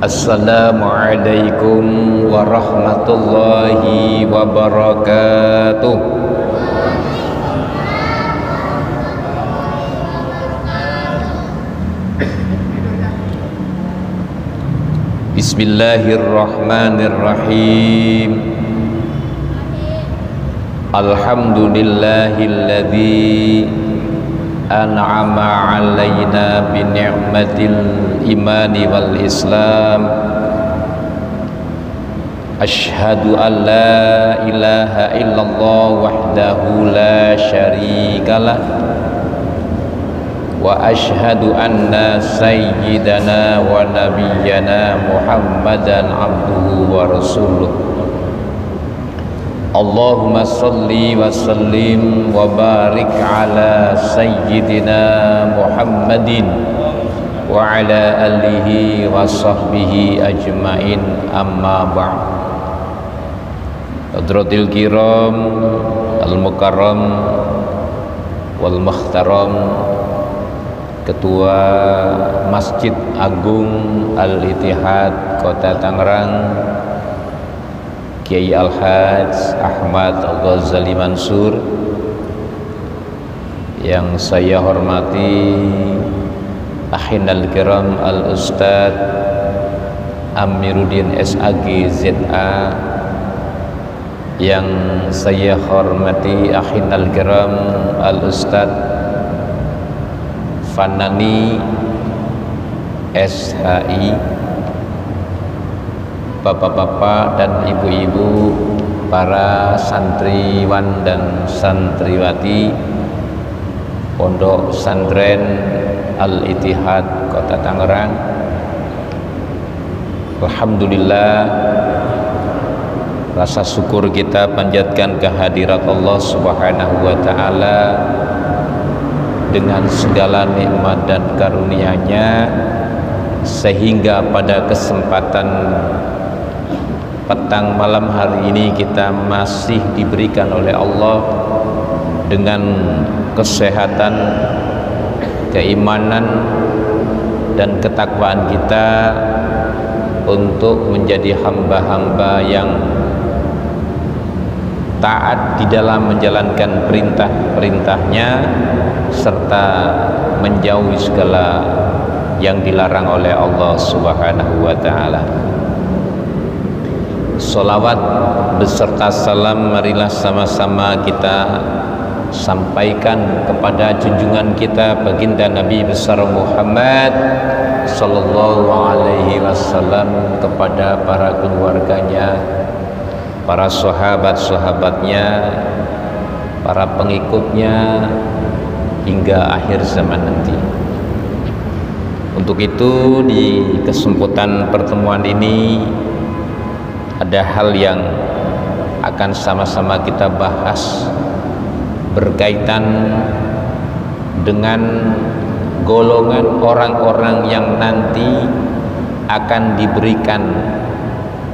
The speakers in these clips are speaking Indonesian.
Assalamualaikum warahmatullahi wabarakatuh. Bismillahirrahmanirrahim. Alhamdulillahilladzi an'ama alaina bi ni'matil imani wal islam. Asyhadu an la ilaha illallah wahdahu la syarikalah wa asyhadu anna sayyidana wa nabiyyana Muhammadan abduhu wa rasuluh. Allahumma salli wa sallim wa barik ala sayyidina Muhammadin wa ala alihi wa sahbihi ajmain, amma ba'd. Hadratil kiram al-mukarram wal muhtaram, Ketua Masjid Agung Al-Ittihad Kota Tangerang, Kiai Al-Hajj Ahmad Al-Ghazali Mansur, yang saya hormati Akhinal Kiram Al-Ustadz Amiruddin SAG ZA, yang saya hormati Akhinal Kiram Al-Ustadz Fanani SHI, bapak-bapak dan ibu-ibu, para santriwan dan santriwati Pondok Pesantren Al-Ittihad Kota Tangerang. Alhamdulillah, rasa syukur kita panjatkan kehadirat Allah Subhanahu wa ta'ala dengan segala nikmat dan karunia-Nya, sehingga pada kesempatan petang malam hari ini kita masih diberikan oleh Allah dengan kesehatan, keimanan dan ketakwaan kita untuk menjadi hamba-hamba yang taat di dalam menjalankan perintah-perintahnya serta menjauhi segala yang dilarang oleh Allah Subhanahu wa ta'ala. Salawat beserta salam marilah sama-sama kita sampaikan kepada junjungan kita baginda Nabi besar Muhammad sallallahu alaihi wasallam, kepada para keluarganya, para sahabat-sahabatnya, para pengikutnya hingga akhir zaman nanti. Untuk itu, di kesempatan pertemuan ini ada hal yang akan sama-sama kita bahas berkaitan dengan golongan orang-orang yang nanti akan diberikan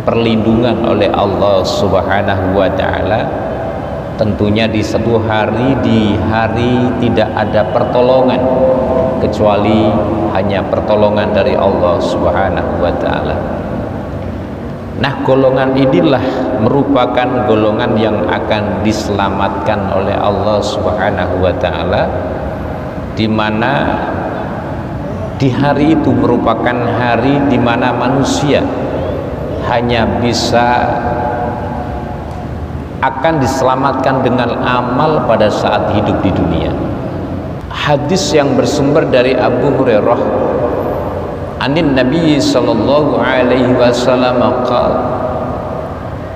perlindungan oleh Allah Subhanahu wa ta'ala. Tentunya di satu hari, di hari tidak ada pertolongan kecuali hanya pertolongan dari Allah Subhanahu wa ta'ala. Nah, golongan inilah merupakan golongan yang akan diselamatkan oleh Allah Subhanahu wa ta'ala, di mana di hari itu merupakan hari di mana manusia hanya bisa akan diselamatkan dengan amal pada saat hidup di dunia. Hadis yang bersumber dari Abu Hurairah anin Nabi sallallahu alaihi wasallam qala,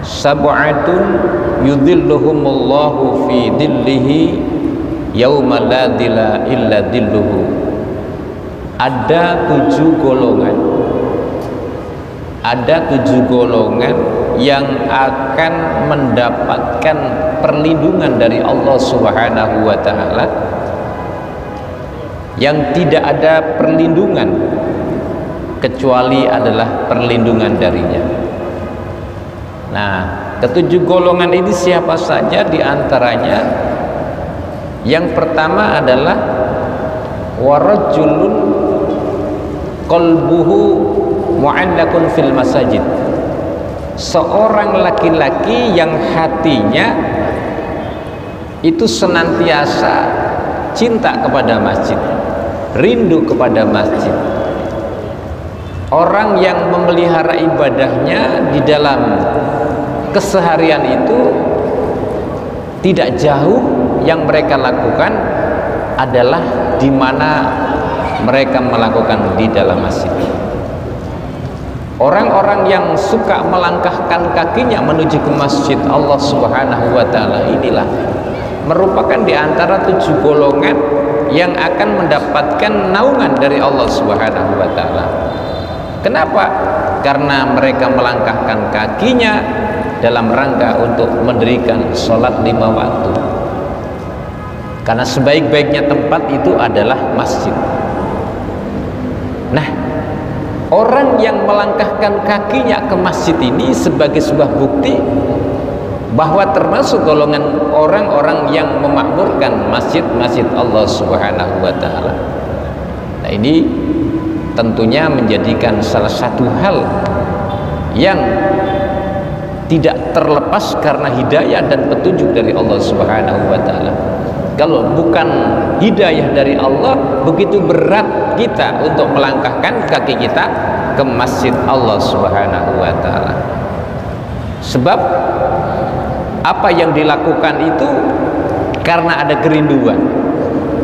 sab'atun yudhilluhumullahu fi dhillihi yauma la dhilla illa dhilluhu. Ada 7 golongan yang akan mendapatkan perlindungan dari Allah Subhanahu wa ta'ala, yang tidak ada perlindungan kecuali adalah perlindungan darinya. Nah, ke-7 golongan ini siapa saja? Di antaranya yang pertama adalah warajulun qalbuhu mu'allaqun fil masajid. Seorang laki-laki yang hatinya itu senantiasa cinta kepada masjid, rindu kepada masjid. Orang yang memelihara ibadahnya di dalam keseharian itu tidak jauh, yang mereka lakukan adalah di mana mereka melakukan di dalam masjid. Orang-orang yang suka melangkahkan kakinya menuju ke masjid Allah Subhanahu wa taala inilah merupakan di antara 7 golongan yang akan mendapatkan naungan dari Allah Subhanahu wa taala. Kenapa? Karena mereka melangkahkan kakinya dalam rangka untuk mendirikan sholat 5 waktu. Karena sebaik-baiknya tempat itu adalah masjid. Nah, orang yang melangkahkan kakinya ke masjid ini sebagai sebuah bukti bahwa termasuk golongan orang-orang yang memakmurkan masjid-masjid Allah Subhanahu wa taala. Nah, ini tentunya menjadikan salah satu hal yang tidak terlepas karena hidayah dan petunjuk dari Allah Subhanahu wa taala. Kalau bukan hidayah dari Allah, begitu berat kita untuk melangkahkan kaki kita ke masjid Allah Subhanahu wa taala. Sebab apa yang dilakukan itu karena ada kerinduan,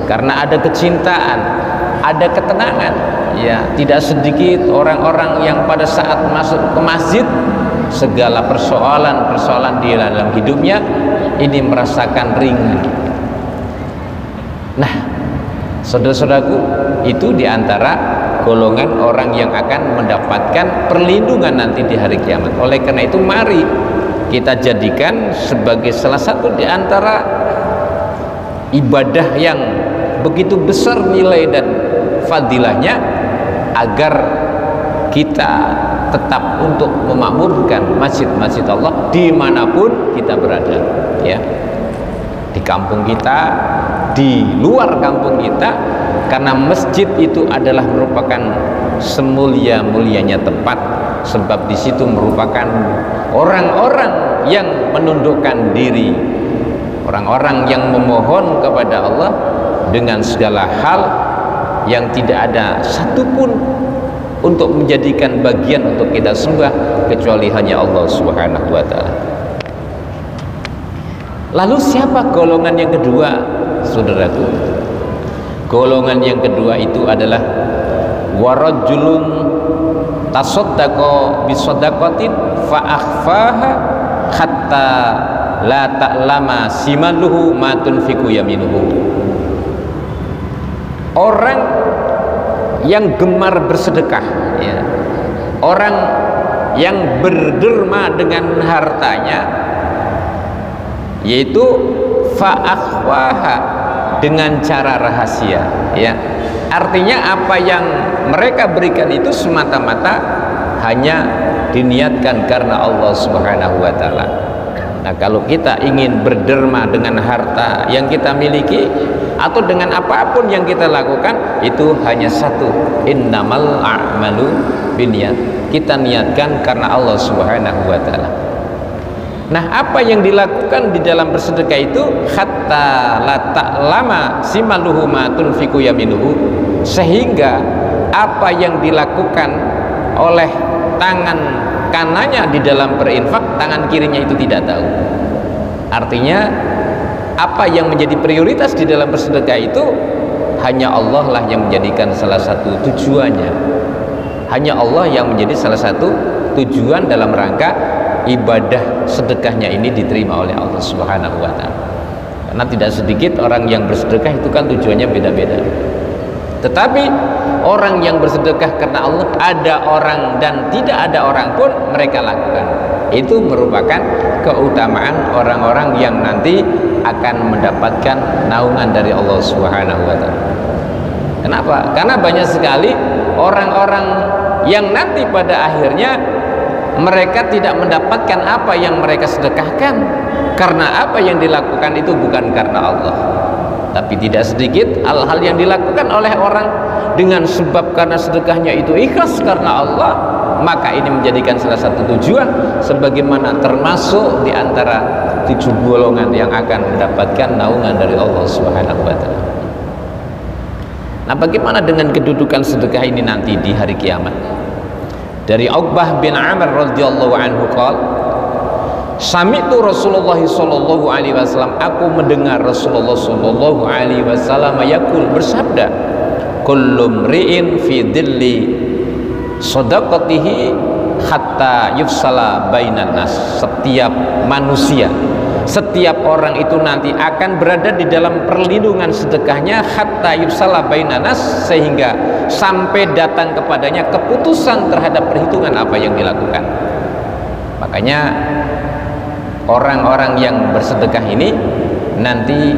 karena ada kecintaan, ada ketenangan. Ya, tidak sedikit orang-orang yang pada saat masuk ke masjid segala persoalan-persoalan di dalam hidupnya ini merasakan ringan. Nah, saudara-saudaraku, itu diantara golongan orang yang akan mendapatkan perlindungan nanti di hari kiamat. Oleh karena itu, mari kita jadikan sebagai salah satu di antara ibadah yang begitu besar nilai dan fadilahnya, agar kita tetap untuk memakmurkan masjid-masjid Allah dimanapun kita berada, ya, di kampung kita, di luar kampung kita, karena masjid itu adalah merupakan semulia-mulianya tempat, sebab di situ merupakan orang-orang yang menundukkan diri, orang-orang yang memohon kepada Allah dengan segala hal yang tidak ada satupun untuk menjadikan bagian untuk kita sembah kecuali hanya Allah Subhanahu wa taala. Lalu siapa golongan yang kedua, saudaraku? Golongan yang kedua itu adalah warajulun tasaddaqa bisadaqatin fa akhfaha hatta la ta'lama simaluhu ma tunfiqu yaminuhu. Orang yang gemar bersedekah, ya, orang yang berderma dengan hartanya, yaitu fa'akhwaha, dengan cara rahasia, ya. Artinya apa yang mereka berikan itu semata-mata hanya diniatkan karena Allah Subhanahu wa taala. Nah, kalau kita ingin berderma dengan harta yang kita miliki atau dengan apapun yang kita lakukan, itu hanya satu, innamal a'malu binniyat. Kita niatkan karena Allah Subhanahu wa taala. Nah, apa yang dilakukan di dalam bersedekah itu hatta la ta'lama simaluhu ma tunfiqu yaminuhu, sehingga apa yang dilakukan oleh tangan kanannya di dalam berinfak, tangan kirinya itu tidak tahu. Artinya apa yang menjadi prioritas di dalam bersedekah itu hanya Allah lah yang menjadikan salah satu tujuannya. Hanya Allah yang menjadi salah satu tujuan dalam rangka ibadah sedekahnya ini diterima oleh Allah Subhanahu wa taala. Karena tidak sedikit orang yang bersedekah itu kan tujuannya beda-beda. Tetapi orang yang bersedekah karena Allah, ada orang dan tidak ada orang pun mereka lakukan. Itu merupakan keutamaan orang-orang yang nanti akan mendapatkan naungan dari Allah Subhanahu wa taala. Kenapa? Karena banyak sekali orang-orang yang nanti pada akhirnya mereka tidak mendapatkan apa yang mereka sedekahkan, karena apa yang dilakukan itu bukan karena Allah. Tapi tidak sedikit hal-hal yang dilakukan oleh orang dengan sebab karena sedekahnya itu ikhlas karena Allah, maka ini menjadikan salah satu tujuan sebagaimana termasuk di antara 7 golongan yang akan mendapatkan naungan dari Allah Subhanahu wa taala. Nah, bagaimana dengan kedudukan sedekah ini nanti di hari kiamat? Dari Uqbah bin Amr radhiyallahu anhu qala, sami'tu Rasulullah sallallahu alaihi wasallam, aku mendengar Rasulullah sallallahu alaihi wasallam yaqul, bersabda, kullu mri'in fi dhilli shadaqatihi hatta yufsala bainan nas. Setiap manusia, setiap orang itu nanti akan berada di dalam perlindungan sedekahnya hatta yufsala bainan nas, sehingga sampai datang kepadanya keputusan terhadap perhitungan apa yang dilakukan. Makanya orang-orang yang bersedekah ini nanti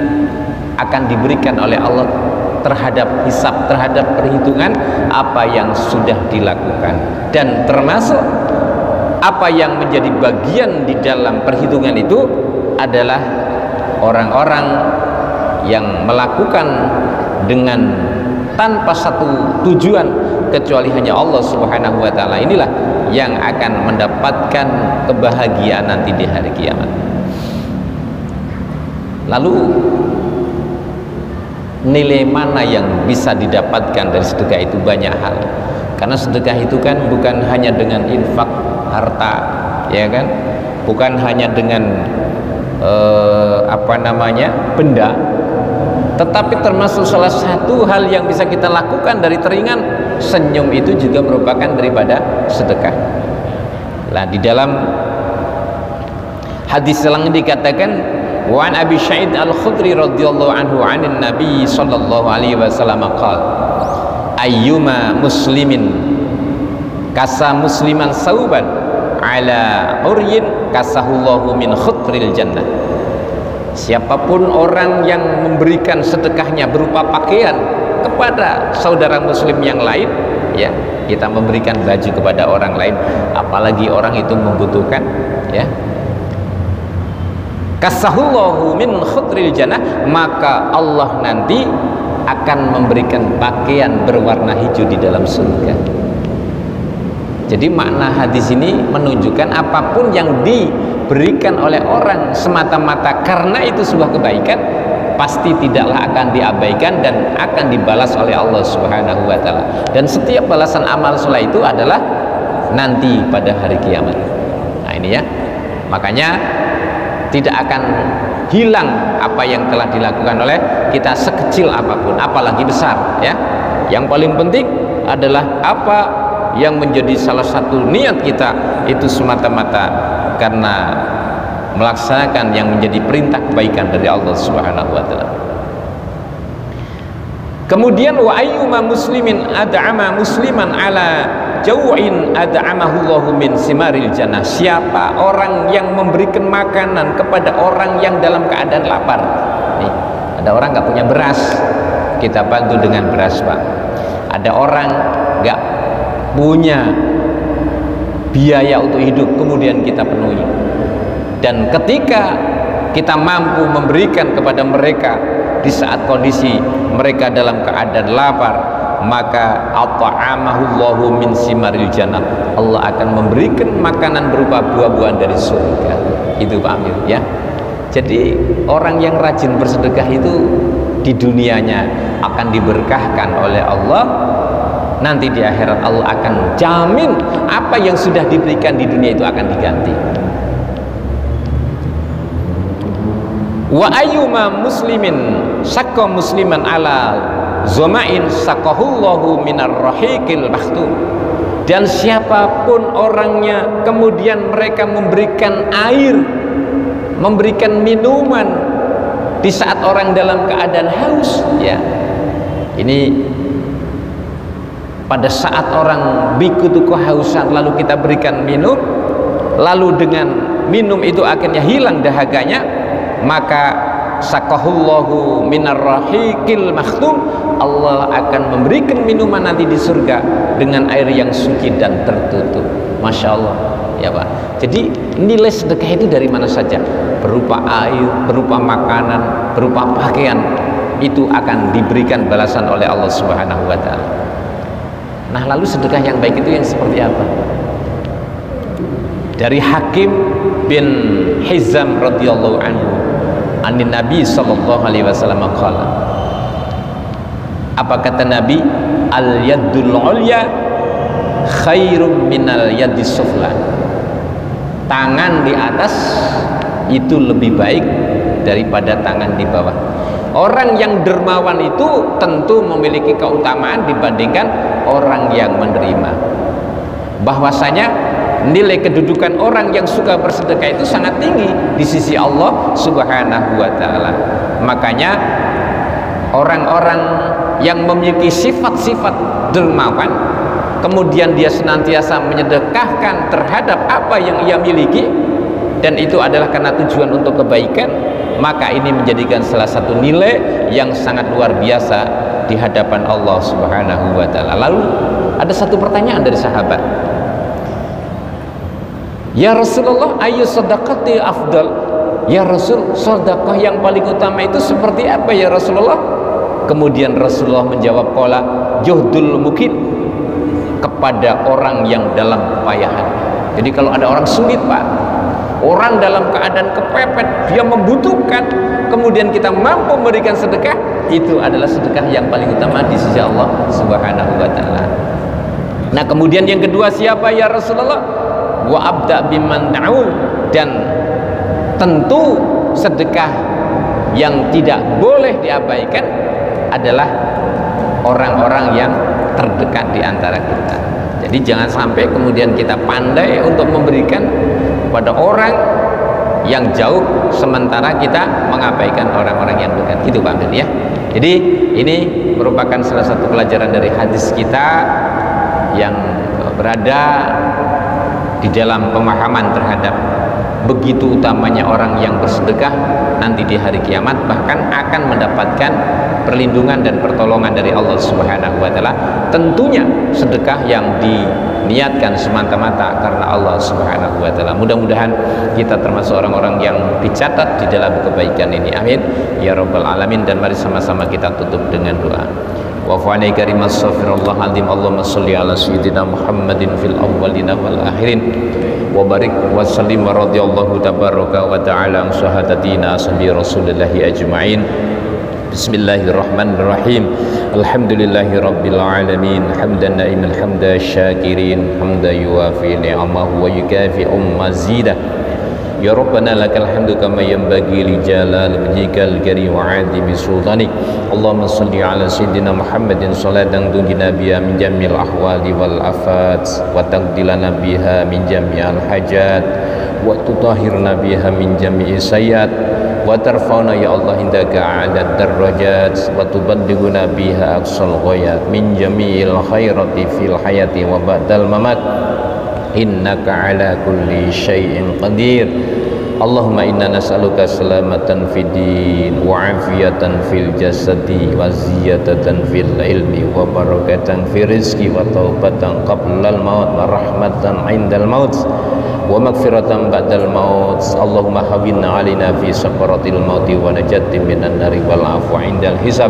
akan diberikan oleh Allah terhadap hisab, terhadap perhitungan apa yang sudah dilakukan, dan termasuk apa yang menjadi bagian di dalam perhitungan itu adalah orang-orang yang melakukan dengan tanpa satu tujuan kecuali hanya Allah Subhanahu wa taala, inilah yang akan mendapatkan kebahagiaan nanti di hari kiamat. Lalu nilai mana yang bisa didapatkan dari sedekah itu? Banyak hal, karena sedekah itu kan bukan hanya dengan infak harta, ya kan, bukan hanya dengan benda, tetapi termasuk salah satu hal yang bisa kita lakukan dari teringan senyum itu juga merupakan daripada sedekah. Nah, di dalam hadis yang dikatakan, wa an Abi Sa'id Al-Khudri radhiyallahu anhu 'anil Nabi sallallahu alaihi wasallam qala, ayyuma muslimin kasa musliman sauban ala uryin kasahullahu min khutril jannah. Siapapun orang yang memberikan sedekahnya berupa pakaian kepada saudara muslim yang lain, ya, kita memberikan baju kepada orang lain, apalagi orang itu membutuhkan, ya, kasahullahu min khutril jannah, maka Allah nanti akan memberikan pakaian berwarna hijau di dalam surga. Jadi makna hadis ini menunjukkan apapun yang diberikan oleh orang semata-mata karena itu sebuah kebaikan, pasti tidaklah akan diabaikan dan akan dibalas oleh Allah Subhanahu wa taala. Dan setiap balasan amal soleh itu adalah nanti pada hari kiamat. Nah, ini ya, makanya tidak akan hilang apa yang telah dilakukan oleh kita sekecil apapun, apalagi besar, ya. Yang paling penting adalah apa yang menjadi salah satu niat kita itu semata-mata karena melaksanakan yang menjadi perintah kebaikan dari Allah Subhanahu wa taala. Kemudian wa ayyuma muslimin ad'ama musliman ala jau'in ad'amahullahu min simaril jannah. Siapa orang yang memberikan makanan kepada orang yang dalam keadaan lapar. Nih, ada orang nggak punya beras, kita bantu dengan beras, Pak. Ada orang nggak punya biaya untuk hidup, kemudian kita penuhi. Dan ketika kita mampu memberikan kepada mereka di saat kondisi mereka dalam keadaan lapar, maka at'amahullahu min simaril jannah, Allah akan memberikan makanan berupa buah-buahan dari surga. Itu Pak Amir, ya. Jadi orang yang rajin bersedekah itu di dunianya akan diberkahkan oleh Allah, nanti di akhirat Allah akan jamin apa yang sudah diberikan di dunia itu akan diganti. Wa ayyuma muslimin sakka musliman ala zoma'in sakahullahu minar rahiqil makhtum. Dan siapapun orangnya kemudian mereka memberikan air, memberikan minuman di saat orang dalam keadaan haus, ya, ini pada saat orang bikutu kehausan lalu kita berikan minum, lalu dengan minum itu akhirnya hilang dahaganya, maka sakahullahu minar rahiqil makhtum, Allah akan memberikan minuman nanti di surga dengan air yang suci dan tertutup. Masya Allah, ya Pak. Jadi nilai sedekah itu dari mana saja, berupa air, berupa makanan, berupa pakaian, itu akan diberikan balasan oleh Allah Subhanahu wa taala. Nah, lalu sedekah yang baik itu yang seperti apa? dari Hakim bin Hizam radhiyallahu anhu anin Nabi sallallahu alaihi wasallam qala, apa kata Nabi, al yadul ulya khairum minal yadis sufla, tangan di atas itu lebih baik daripada tangan di bawah. Orang yang dermawan itu tentu memiliki keutamaan dibandingkan orang yang menerima. Bahwasanya nilai kedudukan orang yang suka bersedekah itu sangat tinggi di sisi Allah Subhanahu wa taala. Makanya orang-orang yang memiliki sifat-sifat dermawan, kemudian dia senantiasa menyedekahkan terhadap apa yang ia miliki, dan itu adalah karena tujuan untuk kebaikan, maka ini menjadikan salah satu nilai yang sangat luar biasa di hadapan Allah Subhanahu wa taala. Lalu ada satu pertanyaan dari sahabat, ya Rasulullah, ayu sedekati afdal? Ya Rasul, sedekah yang paling utama itu seperti apa ya Rasulullah? Kemudian Rasulullah menjawab, qala juhdul mukid, kepada orang yang dalam kepayahan. Jadi kalau ada orang sulit Pak, orang dalam keadaan kepepet, dia membutuhkan, kemudian kita mampu memberikan sedekah, itu adalah sedekah yang paling utama di sisi Allah Subhanahu wa taala. Nah, kemudian yang kedua, siapa ya Rasulullah? Wa abda biman ta'ul, dan tentu sedekah yang tidak boleh diabaikan adalah orang-orang yang terdekat di antara kita. Jadi jangan sampai kemudian kita pandai untuk memberikan pada orang yang jauh sementara kita mengabaikan orang-orang yang dekat. Gitu Pak Amir ya. Jadi ini merupakan salah satu pelajaran dari hadis kita yang berada di dalam pemahaman terhadap begitu utamanya orang yang bersedekah nanti di hari kiamat, bahkan akan mendapatkan perlindungan dan pertolongan dari Allah Subhanahu wa taala. Tentunya sedekah yang diniatkan semata-mata karena Allah Subhanahu wa taala. Mudah-mudahan kita termasuk orang-orang yang dicatat di dalam kebaikan ini. Amin ya rabbal alamin. Dan mari sama-sama kita tutup dengan doa. Wa fa'ani karim astaghfirullah azim, Allahumma sholli ala sayyidina Muhammadin fil awwalina wal akhirin wa barik wa sallim wa radhiyallahu tabaraka wa ta'ala an sahadatina ashabi rasulillahi ajma'in. Bismillahirrahmanirrahim. Alhamdulillahi rabbil alamin, hamdan na'iman hamda syakirin, hamda yuwafi ni'amahu wa yukafi'u mazidah. Ya Rabbana lakal hamdu kama yanbaghi li jalali wajhikal karim wa 'azimi sultanik. Allahumma shalli ala sayyidina Muhammadin salatan tunjina biha min jamil ahwali wal afat wa taqdilana biha min jami'al hajat wa tutahhirna biha min jami'i sayyat wa tarfa'na ya Allah indaka 'ala darajat wa tuballighuna biha aqsal ghayat min jami'il khairati fil hayati wa ba'dal mamat. Innaka ala kulli syai'in qadir. Allahumma inna nas'aluka salamatan fid din wa afiyatan fil jasadi wa ziyadatan fil ilmi wa barakatan fil rizqi wa taubatan qablal maut wa rahmatan indal maut wa maghfiratan ba'dal maut. Allahumma hawwinna 'alaina fi sakaratil maut wa najati minan nari wal afwa indal hisab.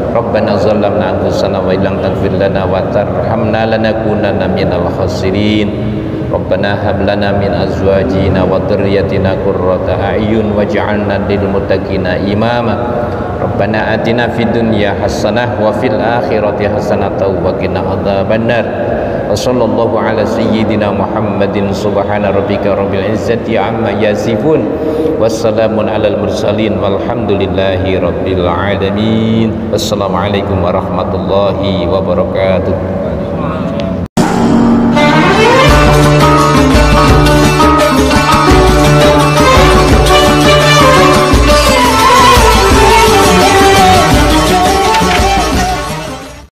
Rabbana zalamna anfusana wa illam taghfir lana wa tarhamna lanakunanna minal khasirin. Rabbana hab lana min azwajina wa dhurriyyatina qurrata a'yun waj'alna lil muttaqina imama. Rabbana atina fid dunya hasanah wa fil akhirati hasanah wa qina adzabannar. Wa sallallahu ala sayyidina Muhammadin subhana rabbika rabbil izzati amma yasifun. Wassalamun alal mursalin walhamdulillahi rabbil alamin. Wassalamualaikum warahmatullahi wabarakatuh.